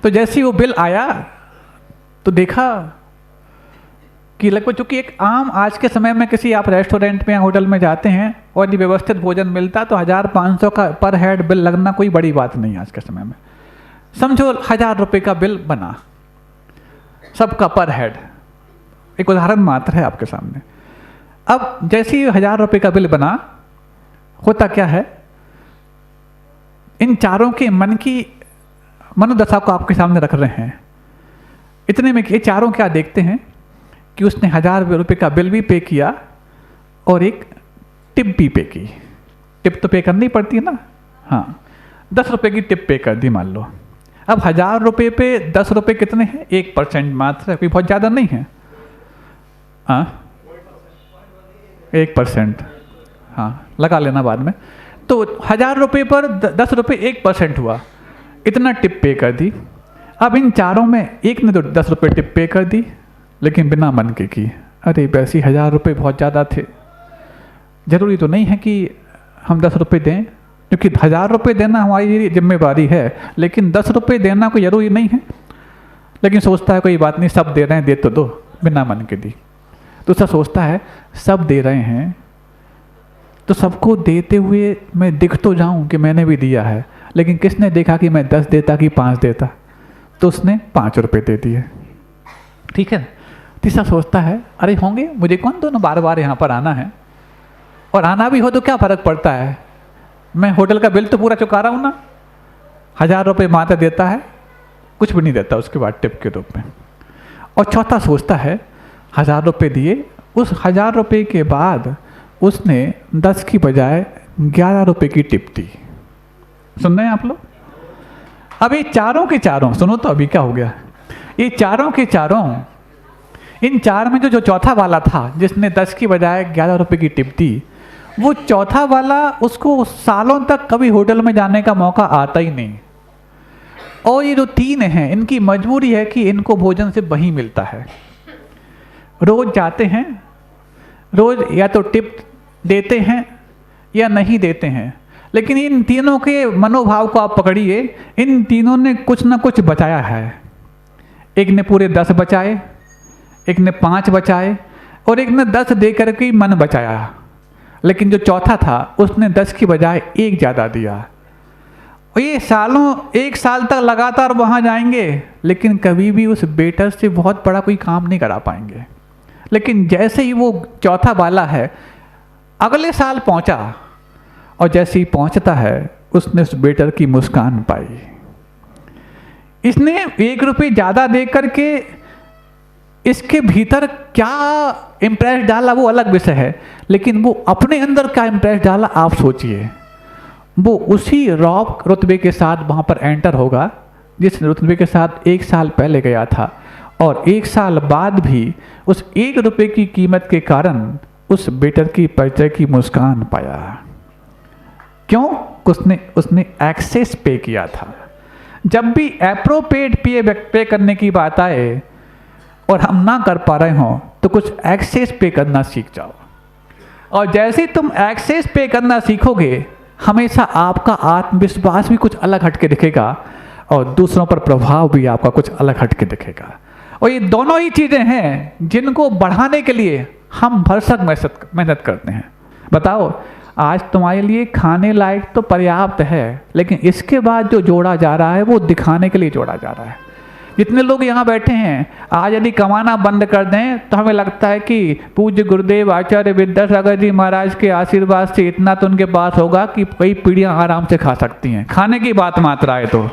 तो जैसे ही वो बिल आया तो देखा कि लगभग, चूंकि एक आम आज के समय में किसी आप रेस्टोरेंट में या होटल में जाते हैं और यदि व्यवस्थित भोजन मिलता तो 1500 का पर हेड बिल लगना कोई बड़ी बात नहीं आज के समय में। समझो 1000 रुपये का बिल बना सबका पर हेड, एक उदाहरण मात्र है आपके सामने। अब जैसे ही 1000 रुपये का बिल बना, होता क्या है, इन चारों के मन की मनोदशा को आपके सामने रख रहे हैं। इतने में ये चारों क्या देखते हैं कि उसने 1000 रुपये का बिल भी पे किया और एक टिप भी पे की। टिप तो पे करनी पड़ती है ना, हाँ, 10 रुपये की टिप पे कर दी मान लो। अब 1000 रुपये पे 10 रुपये कितने हैं? 1% मात्र है, कोई बहुत ज़्यादा नहीं है। हाँ 1%, हाँ लगा लेना बाद में। तो 1000 रुपये पर 10 रुपये 1% हुआ, इतना टिप पे कर दी। अब इन चारों में एक ने तो 10 रुपये टिप पे कर दी, लेकिन बिना मन के की। अरे वैसे 1000 रुपये बहुत ज़्यादा थे, ज़रूरी तो नहीं है कि हम 10 रुपये दें, क्योंकि 1000 रुपये देना हमारी जिम्मेवारी है, लेकिन 10 रुपये देना कोई ज़रूरी नहीं है। लेकिन सोचता है कोई बात नहीं, सब दे रहे हैं, दे तो दो, बिना मन के दी। दूसरा सोचता है सब दे रहे हैं तो सबको देते हुए मैं दिख तो जाऊं कि मैंने भी दिया है, लेकिन किसने देखा कि मैं 10 देता कि 5 देता, तो उसने 5 रुपये दे दिए। ठीक है। तीसरा सोचता है अरे होंगे, मुझे कौन दोनों बार बार यहाँ पर आना है, और आना भी हो तो क्या फ़र्क पड़ता है, मैं होटल का बिल तो पूरा चुका रहा हूँ ना। 1000 रुपये मात्र देता है, कुछ भी नहीं देता उसके बाद टिप के रूप में। और चौथा सोचता है 1000 रुपये दिए, उस 1000 रुपये के बाद उसने 10 की बजाय 11 रुपये की टिप दी। सुन रहे हैं आप लोग? अब ये चारों के चारों, सुनो तो अभी क्या हो गया, ये चारों के चारों, इन चार में जो चौथा वाला था जिसने 10 की बजाय 11 रुपये की टिप दी, वो चौथा वाला उसको सालों तक कभी होटल में जाने का मौका आता ही नहीं। और ये जो 3 हैं, इनकी मजबूरी है कि इनको भोजन से वहीं मिलता है। रोज जाते हैं, रोज या तो टिप देते हैं या नहीं देते हैं, लेकिन इन तीनों के मनोभाव को आप पकड़िए, इन तीनों ने कुछ ना कुछ बचाया है। एक ने पूरे 10 बचाए, एक ने 5 बचाए, और एक ने 10 दे करके मन बचाया। लेकिन जो चौथा था उसने 10 की बजाय 1 ज़्यादा दिया। और ये सालों, 1 साल तक लगातार वहाँ जाएंगे, लेकिन कभी भी उस बेटर से बहुत बड़ा कोई काम नहीं करा पाएंगे। लेकिन जैसे ही वो चौथा वाला है अगले साल पहुँचा, और जैसे ही पहुँचता है उसने उस बेटर की मुस्कान पाई। इसने 1 रुपये ज़्यादा दे करके इसके भीतर क्या इम्प्रेस डाला वो अलग विषय है, लेकिन वो अपने अंदर क्या इम्प्रेस डाला आप सोचिए। वो उसी रॉब रुतबे के साथ वहाँ पर एंटर होगा जिस रुतबे के साथ 1 साल पहले गया था, और 1 साल बाद भी उस 1 रुपये की कीमत के कारण उस बेटर की परिचय की मुस्कान पाया। क्यों? उसने एक्सेस पे किया था। जब भी एप्रोप्रिएट पे करने की बात आए और हम ना कर पा रहे हों तो कुछ एक्सेस पे करना सीख जाओ। और जैसे ही तुम एक्सेस पे करना सीखोगे, हमेशा आपका आत्मविश्वास भी कुछ अलग हटके दिखेगा और दूसरों पर प्रभाव भी आपका कुछ अलग हटके दिखेगा। और ये दोनों ही चीज़ें हैं जिनको बढ़ाने के लिए हम भरसक मेहनत करते हैं। बताओ, आज तुम्हारे लिए खाने लायक तो पर्याप्त है, लेकिन इसके बाद जो जोड़ा जा रहा है वो दिखाने के लिए जोड़ा जा रहा है। जितने लोग यहाँ बैठे हैं, आज यदि कमाना बंद कर दें तो हमें लगता है कि पूज्य गुरुदेव आचार्य विद्यासागर जी महाराज के आशीर्वाद से इतना तो उनके पास होगा कि कई पीढ़ियाँ आराम से खा सकती हैं, खाने की बात मात्र आए तो।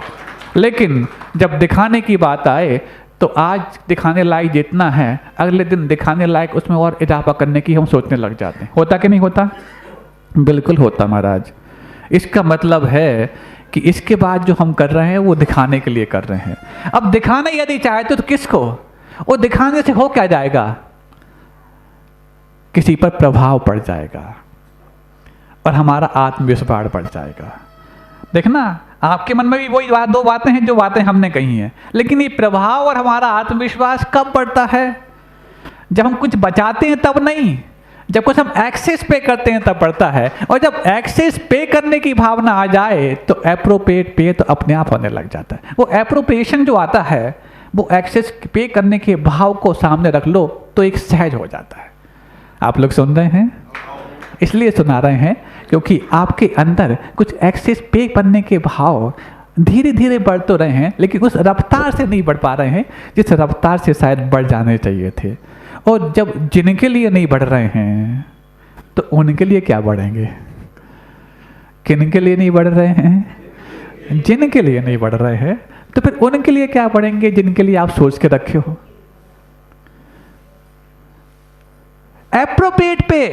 लेकिन जब दिखाने की बात आए तो आज दिखाने लायक जितना है, अगले दिन दिखाने लायक उसमें और इजाफा करने की हम सोचने लग जाते हैं। होता कि नहीं होता? बिल्कुल होता महाराज। इसका मतलब है कि इसके बाद जो हम कर रहे हैं वो दिखाने के लिए कर रहे हैं। अब दिखाने यदि चाहते तो किसको? वो दिखाने से हो क्या जाएगा? किसी पर प्रभाव पड़ जाएगा और हमारा आत्मविश्वास बढ़ जाएगा। देखना, आपके मन में भी वही 2 बातें हैं जो बातें हमने कही हैं, लेकिन ये प्रभाव और हमारा आत्मविश्वास कब बढ़ता है? जब हम कुछ बचाते हैं तब नहीं, जब कुछ हम एक्सेस पे करते हैं तब बढ़ता है, और जब एक्सेस पे करने की भावना आ जाए तो एप्रोप्रिएट पे तो अपने आप होने लग जाता है। वो एप्रोप्रिएशन जो आता है वो एक्सेस पे करने के भाव को सामने रख लो तो एक सहज हो जाता है। आप लोग सुन रहे हैं? इसलिए सुना रहे हैं क्योंकि आपके अंदर कुछ एक्सेस पे करने के भाव धीरे धीरे बढ़ तो रहे हैं, लेकिन उस रफ्तार से नहीं बढ़ पा रहे हैं जिस रफ्तार से शायद बढ़ जाने चाहिए थे। और जब जिनके लिए नहीं बढ़ रहे हैं तो उनके लिए क्या बढ़ेंगे? किनके लिए नहीं बढ़ रहे हैं? जिनके लिए नहीं बढ़ रहे हैं तो फिर उनके लिए क्या बढ़ेंगे जिनके लिए आप सोच के रखे हो। एप्रोप्रिएट पे,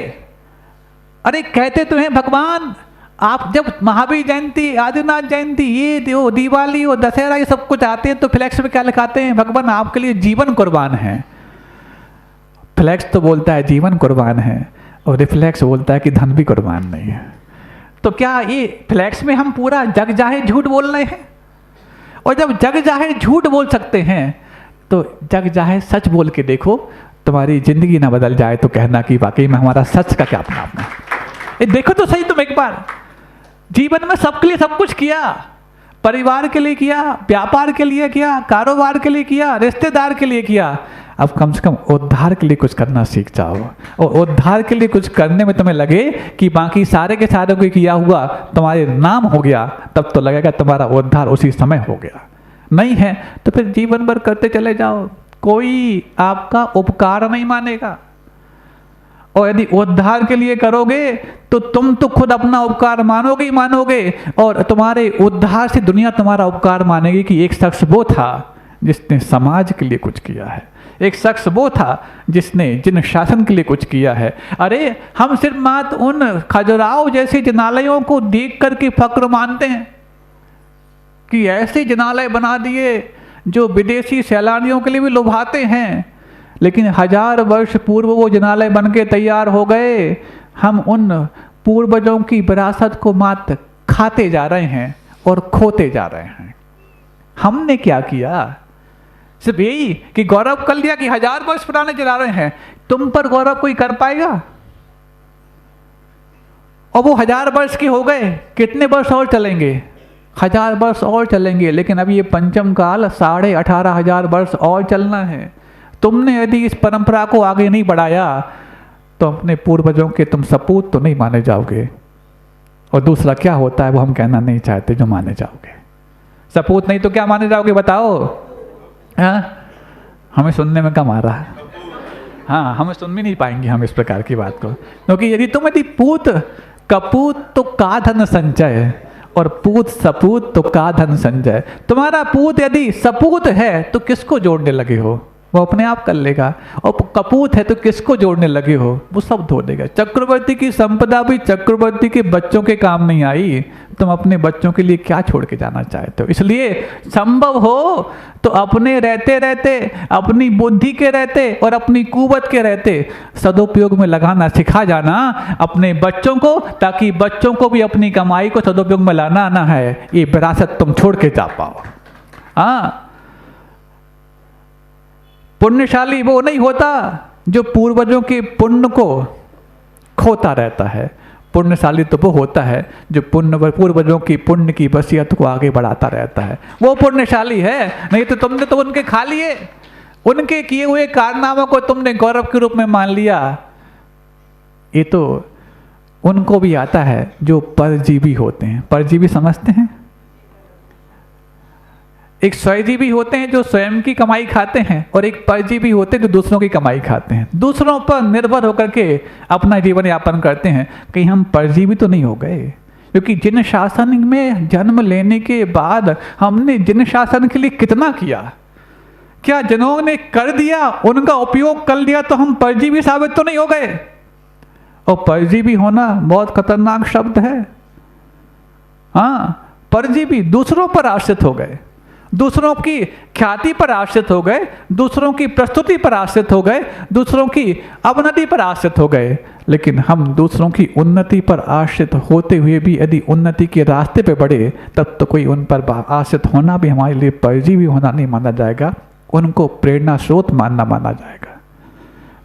अरे कहते तो हैं भगवान, आप जब महावीर जयंती, आदिनाथ जयंती, ये दिवाली और दशहरा ये सब कुछ आते हैं तो फ्लैक्स में क्या लिखाते हैं? भगवान आपके लिए जीवन कुर्बान है। फ्लैक्स तो बोलता है जीवन कुर्बान है और रिफ्लेक्स बोलता है कि धन भी कुर्बान नहीं है। तो क्या ये फ्लैक्स में हम पूरा जग जाहिर झूठ बोल रहे हैं? और जब जग जाहिर झूठ बोल सकते हैं तो जग जाहिर सच बोल के देखो, तुम्हारी जिंदगी ना बदल जाए तो कहना कि वाकई में हमारा सच का क्या अपना है। ये देखो तो सही, तुम एक बार जीवन में सबके लिए सब कुछ किया, परिवार के लिए किया, व्यापार के लिए किया, कारोबार के लिए किया, रिश्तेदार के लिए किया। अब कम से कम उद्धार के लिए कुछ करना सीख जाओ, और उद्धार के लिए कुछ करने में तुम्हें लगे कि बाकी सारे के सारे को किया हुआ तुम्हारे नाम हो गया, तब तो लगेगा तुम्हारा उद्धार उसी समय हो गया। नहीं है तो फिर जीवन भर करते चले जाओ, कोई आपका उपकार नहीं मानेगा। और यदि उद्धार के लिए करोगे तो तुम तो खुद अपना उपकार मानोगे ही मानोगे, और तुम्हारे उद्धार से दुनिया तुम्हारा उपकार मानेगी कि एक शख्स वो था जिसने समाज के लिए कुछ किया है, एक शख्स वो था जिसने जिन शासन के लिए कुछ किया है। अरे हम सिर्फ मात्र उन खजुराहो जैसे जिनालयों को देख करके फक्र मानते हैं कि ऐसे जिनालय बना दिए जो विदेशी सैलानियों के लिए भी लुभाते हैं, लेकिन 1000 वर्ष पूर्व वो जिनालय बन के तैयार हो गए। हम उन पूर्वजों की विरासत को मात्र खाते जा रहे हैं और खोते जा रहे हैं। हमने क्या किया? सिर्फ यही कि गौरव कर लिया कि 1000 वर्ष पुराने चला रहे हैं। तुम पर गौरव कोई कर पाएगा? और वो 1000 वर्ष के हो गए, कितने वर्ष और चलेंगे? 1000 वर्ष और चलेंगे, लेकिन अब ये पंचम काल 18,500 वर्ष और चलना है। तुमने यदि इस परंपरा को आगे नहीं बढ़ाया तो अपने पूर्वजों के तुम सपूत तो नहीं माने जाओगे। और दूसरा क्या होता है वो हम कहना नहीं चाहते, जो माने जाओगे। सपूत नहीं तो क्या माने जाओगे बताओ? हाँ, हमें सुनने में कम आ रहा है। हाँ, हमें सुन भी नहीं पाएंगे हम इस प्रकार की बात को, क्योंकि यदि पूत कपूत तो का धन संचय, और पूत सपूत तो का धन संचय। तुम्हारा पूत यदि सपूत है तो किसको जोड़ने लगे हो? वो अपने आप कर लेगा। और कपूत है तो किसको जोड़ने लगे हो? वो सब धो देगा। चक्रवर्ती की संपदा भी चक्रवर्ती के बच्चों के काम नहीं आई। तुम अपने बच्चों के लिए क्या छोड़ के जाना चाहते हो? इसलिए संभव हो तो अपने रहते रहते, अपनी बुद्धि के रहते और अपनी कुवत के रहते सदुपयोग में लगाना सिखा जाना अपने बच्चों को, ताकि बच्चों को भी अपनी कमाई को सदुपयोग में लाना आना है। ये विरासत तुम छोड़ के जा पाओ। हाँ, पुण्यशाली वो नहीं होता जो पूर्वजों के पुण्य को खोता रहता है। पुण्यशाली तो वो होता है जो पूर्वजों की पुण्य की वसीयत को आगे बढ़ाता रहता है। वो पुण्यशाली है। नहीं तो तुमने तो उनके खा लिए, उनके किए हुए कारनामों को तुमने गौरव के रूप में मान लिया। ये तो उनको भी आता है जो परजीवी होते हैं। परजीवी समझते हैं? एक स्वयजीवी होते हैं जो स्वयं की कमाई खाते हैं, और एक परजीवी होते हैं जो दूसरों की कमाई खाते हैं, दूसरों पर निर्भर होकर के अपना जीवन यापन करते हैं। कहीं हम परजीवी तो नहीं हो गए? क्योंकि जिन शासन में जन्म लेने के बाद हमने जिन शासन के लिए कितना किया, क्या जिन्होंने कर दिया उनका उपयोग कर लिया तो हम परजीवी साबित तो नहीं हो गए? और परजीवी होना बहुत खतरनाक शब्द है। हाँ, परजीवी दूसरों पर आश्रित हो गए, दूसरों की ख्याति पर आश्रित हो गए, दूसरों की प्रस्तुति पर आश्रित हो गए, दूसरों की अवनति पर आश्रित हो गए। लेकिन हम दूसरों की उन्नति पर आश्रित होते हुए भी यदि उन्नति के रास्ते पे बढ़े तब तो कोई उन पर आश्रित होना भी हमारे लिए परजीवी होना नहीं माना जाएगा, उनको प्रेरणा स्रोत माना जाएगा।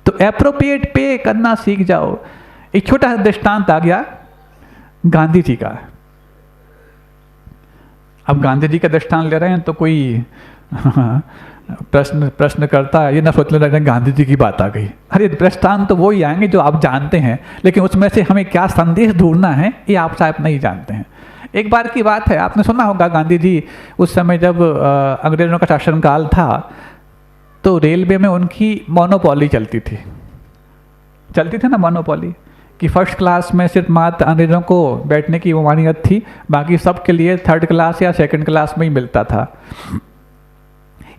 तो एप्रोप्रिएट पे करना सीख जाओ। एक छोटा सा दृष्टांत आ गया गांधी जी का। अब गांधी जी का दृष्टांत ले रहे हैं तो कोई प्रश्न करता है, ये ना सोचने लग रहे गांधी जी की बात आ गई। अरे दृष्टांत तो वो ही आएंगे जो आप जानते हैं, लेकिन उसमें से हमें क्या संदेश ढूंढना है ये आप शायद नहीं जानते हैं। एक बार की बात है, आपने सुना होगा गांधी जी उस समय जब अंग्रेजों का शासनकाल था तो रेलवे में उनकी मोनोपोली चलती थी ना, मोनोपोली कि फर्स्ट क्लास में सिर्फ मात्र अंग्रेजों को बैठने की ममानियत थी, बाकी सबके लिए थर्ड क्लास या सेकंड क्लास में ही मिलता था।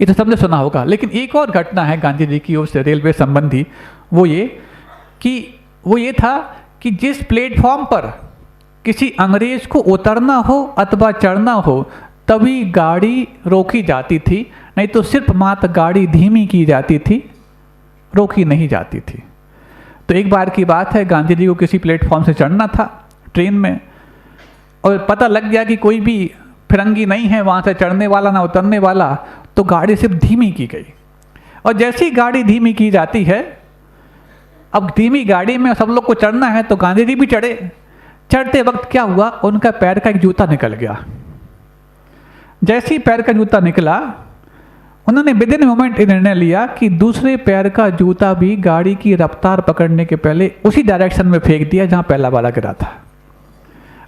ये तो सबने सुना होगा। लेकिन एक और घटना है गांधी जी की उस रेलवे संबंधी, वो ये था कि जिस प्लेटफॉर्म पर किसी अंग्रेज को उतरना हो अथवा चढ़ना हो तभी गाड़ी रोकी जाती थी, नहीं तो सिर्फ मात्र गाड़ी धीमी की जाती थी, रोकी नहीं जाती थी। तो एक बार की बात है, गांधी जी को किसी प्लेटफॉर्म से चढ़ना था ट्रेन में, और पता लग गया कि कोई भी फिरंगी नहीं है वहाँ से चढ़ने वाला ना उतरने वाला, तो गाड़ी सिर्फ धीमी की गई। और जैसी गाड़ी धीमी की जाती है, अब धीमी गाड़ी में सब लोग को चढ़ना है तो गांधी जी भी चढ़े। चढ़ते वक्त क्या हुआ, उनका पैर का एक जूता निकल गया। जैसे ही पैर का जूता निकला, उन्होंने विदिन मोमेंट निर्णय लिया कि दूसरे पैर का जूता भी गाड़ी की रफ्तार पकड़ने के पहले उसी डायरेक्शन में फेंक दिया जहां पहला वाला गिरा था।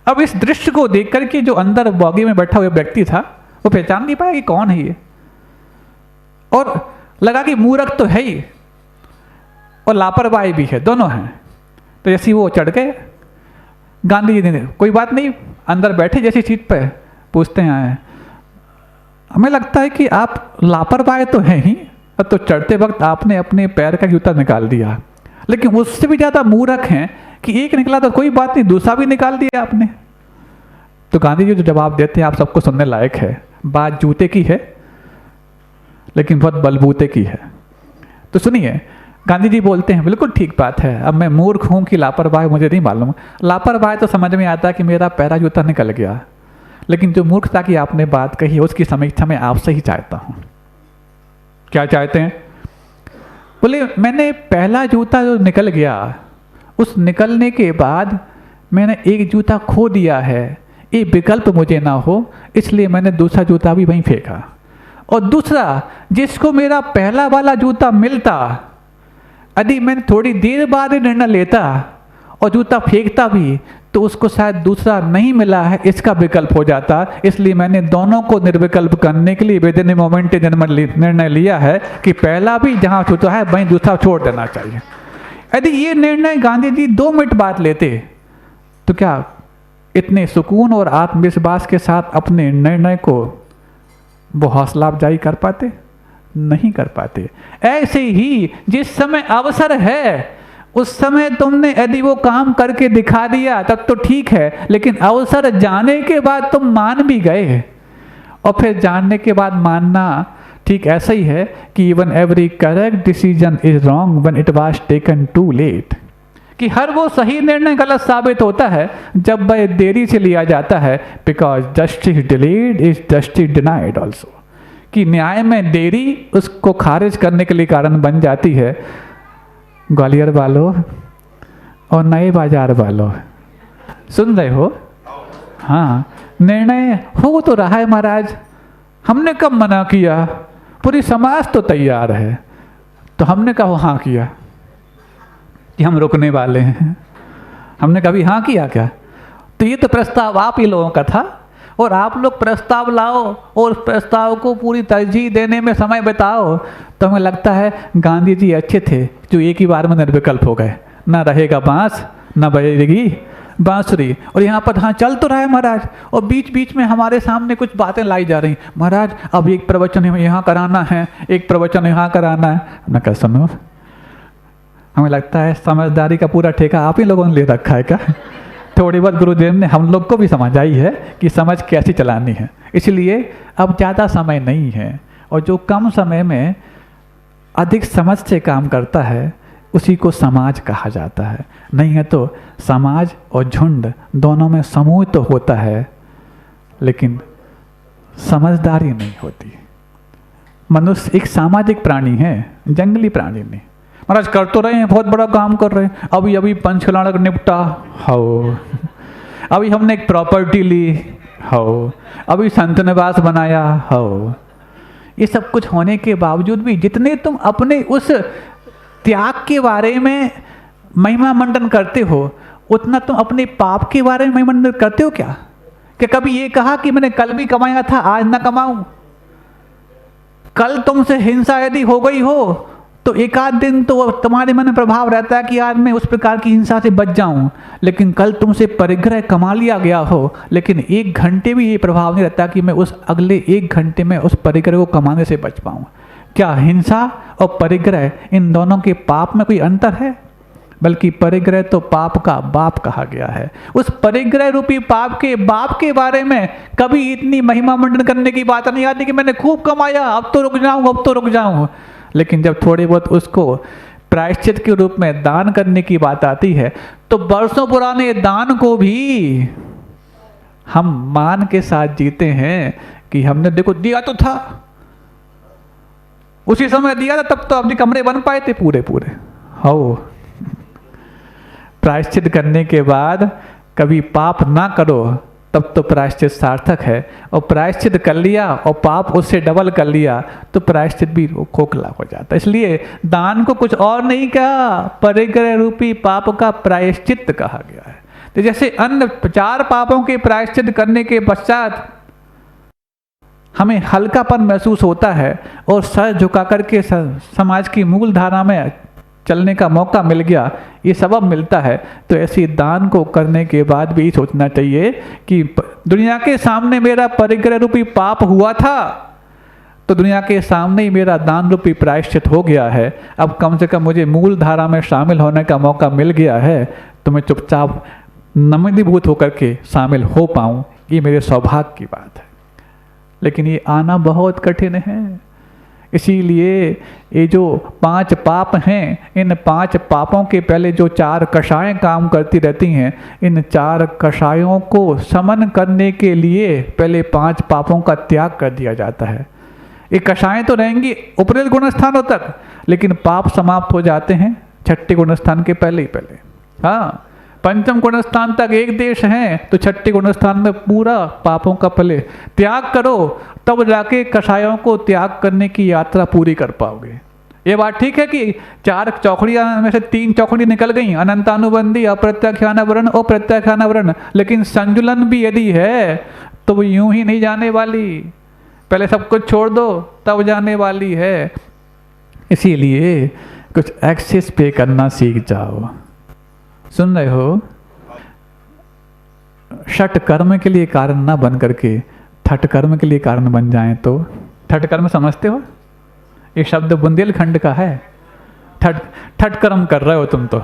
अब इस दृश्य को देख करके जो अंदर बॉगी में बैठा हुआ व्यक्ति था वो पहचान नहीं पाया कि कौन है ये, और लगा कि मूर्ख तो है ही और लापरवाही भी है, दोनों हैं। तो जैसे वो चढ़ गए, गांधी जी ने कोई बात नहीं, अंदर बैठे जैसी सीट पे, पूछते हैं हमें लगता है कि आप लापरवाही तो हैं ही, तो चढ़ते वक्त आपने अपने पैर का जूता निकाल दिया, लेकिन उससे भी ज़्यादा मूर्ख हैं कि एक निकला तो कोई बात नहीं, दूसरा भी निकाल दिया आपने। तो गांधी जी जो जवाब देते हैं आप सबको सुनने लायक है। बात जूते की है लेकिन बहुत बलबूते की है। तो सुनिए, गांधी जी बोलते हैं बिल्कुल ठीक बात है, अब मैं मूर्ख हूँ कि लापरवाही मुझे नहीं मालूम। लापरवाही तो समझ में आता है कि मेरा पैरा जूता निकल गया, लेकिन जो मूर्खता की आपने बात कही है उसकी समीक्षा मैं आपसे ही चाहता हूँ। क्या चाहते हैं? बोले मैंने पहला जूता जो निकल गया, उस निकलने के बाद मैंने एक जूता खो दिया है, ये विकल्प मुझे ना हो, इसलिए मैंने दूसरा जूता भी वहीं फेंका। और दूसरा, जिसको मेरा पहला वाला जूता मिलता, यदि मैंने थोड़ी देर बाद ही निर्णय लेता और जूता फेंकता भी तो उसको शायद दूसरा नहीं मिला है, इसका विकल्प हो जाता। इसलिए मैंने दोनों को निर्विकल्प करने के लिए विदिन मोमेंट निर्णय लिया है कि पहला भी जहाँ छूटा है वहीं दूसरा छोड़ देना चाहिए। यदि ये निर्णय गांधी जी 2 मिनट बाद लेते तो क्या इतने सुकून और आत्मविश्वास के साथ अपने निर्णय को वो हौसला अफजाई कर पाते? नहीं कर पाते। ऐसे ही जिस समय अवसर है उस समय तुमने यदि वो काम करके दिखा दिया तब तो ठीक है, लेकिन अवसर जाने के बाद तुम मान भी गए, और फिर जानने के बाद मानना ठीक ऐसा ही है कि even every correct decision is wrong when it was taken too late, कि हर वो सही निर्णय गलत साबित होता है जब वह देरी से लिया जाता है। Because justice delayed is justice denied also, कि न्याय में देरी उसको खारिज करने के लिए कारण बन जाती है। ग्वालियर वालों और नए बाजार वालों, सुन रहे हो? हाँ, निर्णय हो तो रहा है महाराज, हमने कब मना किया, पूरी समाज तो तैयार है, तो हमने कहा हाँ किया कि हम रुकने वाले हैं। हमने कभी हाँ किया क्या? तो ये तो प्रस्ताव आप ही लोगों का था, और आप लोग प्रस्ताव लाओ और उस प्रस्ताव को पूरी तरजीह देने में समय बिताओ। तो हमें लगता है गांधी जी अच्छे थे जो एक ही बार में निर्विकल्प हो गए, ना रहेगा बांस ना बजेगी बांसुरी, और यहाँ पर हाँ चल तो रहा है महाराज, और बीच बीच में हमारे सामने कुछ बातें लाई जा रही, महाराज अब एक प्रवचन यहाँ कराना है, एक प्रवचन यहाँ कराना है। हमने कहा सुनो, हमें लगता है समझदारी का पूरा ठेका आप ही लोगों ने ले रखा है क्या? थोड़ी बहुत गुरुदेव ने हम लोग को भी समझ आई है कि समझ कैसी चलानी है, इसलिए अब ज़्यादा समय नहीं है, और जो कम समय में अधिक समझ से काम करता है उसी को समाज कहा जाता है। नहीं है तो समाज और झुंड दोनों में समूह तो होता है लेकिन समझदारी नहीं होती। मनुष्य एक सामाजिक प्राणी है, जंगली प्राणी नहीं। महाराज कर तो रहे हैं, बहुत बड़ा काम कर रहे हैं, अभी अभी पंचकल्याणक निपटा, हो अभी हमने एक प्रॉपर्टी ली, हो अभी संत निवास बनाया, हो। ये सब कुछ होने के बावजूद भी जितने तुम अपने उस त्याग के बारे में महिमा मंडन करते हो, उतना तुम अपने पाप के बारे में महिमा मंडन करते हो क्या? कि कभी ये कहा कि मैंने कल भी कमाया था, आज ना कमाऊं? कल तुमसे हिंसा यदि हो गई हो तो एक आध दिन तो तुम्हारे मन में प्रभाव रहता है कि आज मैं उस प्रकार की हिंसा से बच जाऊं, लेकिन कल तुमसे परिग्रह कमा लिया गया हो, लेकिन 1 घंटे भी ये प्रभाव नहीं रहता कि मैं उस अगले 1 घंटे में उस परिग्रह को कमाने से बच पाऊं। क्या हिंसा और परिग्रह, इन दोनों के पाप में कोई अंतर है? बल्कि परिग्रह तो पाप का बाप कहा गया है। उस परिग्रह रूपी पाप के बाप के बारे में कभी इतनी महिमा मंडन करने की बात नहीं आती कि मैंने खूब कमाया, अब तो रुक जाऊं, अब तो रुक जाऊं। लेकिन जब थोड़ी बहुत उसको प्रायश्चित के रूप में दान करने की बात आती है, तो वर्षों पुराने दान को भी हम मान के साथ जीते हैं कि हमने देखो दिया तो था, उसी समय दिया था, तब तो अपने कमरे बन पाए थे पूरे पूरे। हो प्रायश्चित करने के बाद कभी पाप ना करो, तब तो प्रायश्चित सार्थक है, और प्रायश्चित कर लिया और पाप उससे डबल कर लिया तो प्रायश्चित भी खोखला हो जाता है। इसलिए दान को कुछ और नहीं कहा, परिग्रह रूपी पाप का प्रायश्चित कहा गया है। तो जैसे अन्य 4 पापों के प्रायश्चित करने के पश्चात हमें हल्कापन महसूस होता है और सर झुका करके समाज की मूल धारा में चलने का मौका मिल गया, ये सबब मिलता है, तो ऐसी दान को करने के बाद भी सोचना चाहिए कि दुनिया के सामने मेरा परिग्रह रूपी पाप हुआ था, तो दुनिया के सामने ही मेरा दान रूपी प्रायश्चित हो गया है। अब कम से कम मुझे मूल धारा में शामिल होने का मौका मिल गया है, तो मैं चुपचाप नमनीभूत होकर के शामिल हो पाऊँ, ये मेरे सौभाग्य की बात है। लेकिन ये आना बहुत कठिन है। इसीलिए ये जो 5 पाप हैं, इन 5 पापों के पहले जो 4 कषायें काम करती रहती हैं, इन 4 कषायों को समन करने के लिए पहले 5 पापों का त्याग कर दिया जाता है। ये कषायें तो रहेंगी उपरिल गुणस्थानों तक, लेकिन पाप समाप्त हो जाते हैं 6ठे गुणस्थान के पहले ही पहले। हाँ, 5म गुणस्थान तक एक देश है, तो 6ठे गुणस्थान में पूरा पापों का पहले त्याग करो, तब जाके कषायों को त्याग करने की यात्रा पूरी कर पाओगे। ये बात ठीक है कि 4 चौकड़ियां में से 3 चौकड़ी निकल गई, अनंतानुबंधी, अप्रत्याख्यानावरण और प्रत्याख्यानावरण, लेकिन संजुलन भी यदि है तो वो यूं ही नहीं जाने वाली, पहले सब कुछ छोड़ दो तब जाने वाली है। इसीलिए कुछ एक्सेस पे करना सीख जाओ। सुन रहे हो? षट कर्म के लिए कारण ना बन करके ठट कर्म के लिए कारण बन जाएं तो। ठट कर्म समझते हो? ये शब्द बुंदेलखंड का है। ठट कर्म कर रहे हो तुम, तो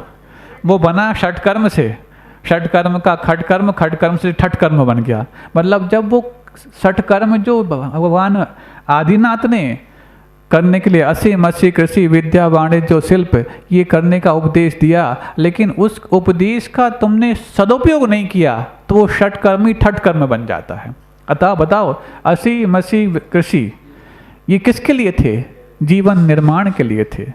वो बना षट कर्म से, षट कर्म का खट कर्म, खट कर्म से ठट कर्म बन गया। मतलब जब वो षट कर्म जो भगवान आदिनाथ ने करने के लिए असी मसी कृषि विद्या वाणिज्य जो शिल्प ये करने का उपदेश दिया, लेकिन उस उपदेश का तुमने सदुपयोग नहीं किया, तो वो षटकर्मी ठट कर्म बन जाता है। अतः बताओ, असी मसी कृषि ये किसके लिए थे? जीवन निर्माण के लिए थे।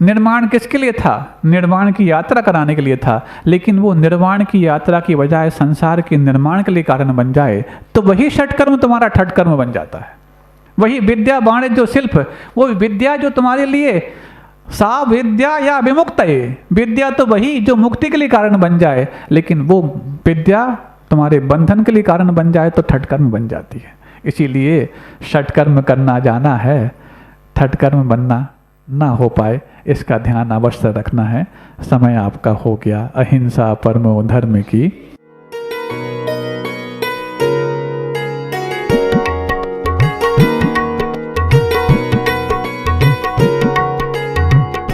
निर्माण किसके लिए था? निर्माण की यात्रा कराने के लिए था। लेकिन वो निर्माण की यात्रा की बजाय संसार के निर्माण के लिए कारण बन जाए, तो वही षटकर्म तुम्हारा ठट कर्म बन जाता है। वही विद्या वाणिज्य जो शिल्प, वो विद्या जो तुम्हारे लिए सा विद्या या विमुक्त है, विद्या तो वही जो मुक्ति के लिए कारण बन जाए, लेकिन वो विद्या तुम्हारे बंधन के लिए कारण बन जाए तो ठट कर्म बन जाती है। इसीलिए षटकर्म करना जाना है, ठट कर्म बनना ना हो पाए, इसका ध्यान अवश्य रखना है। समय आपका हो गया। अहिंसा परमो धर्म की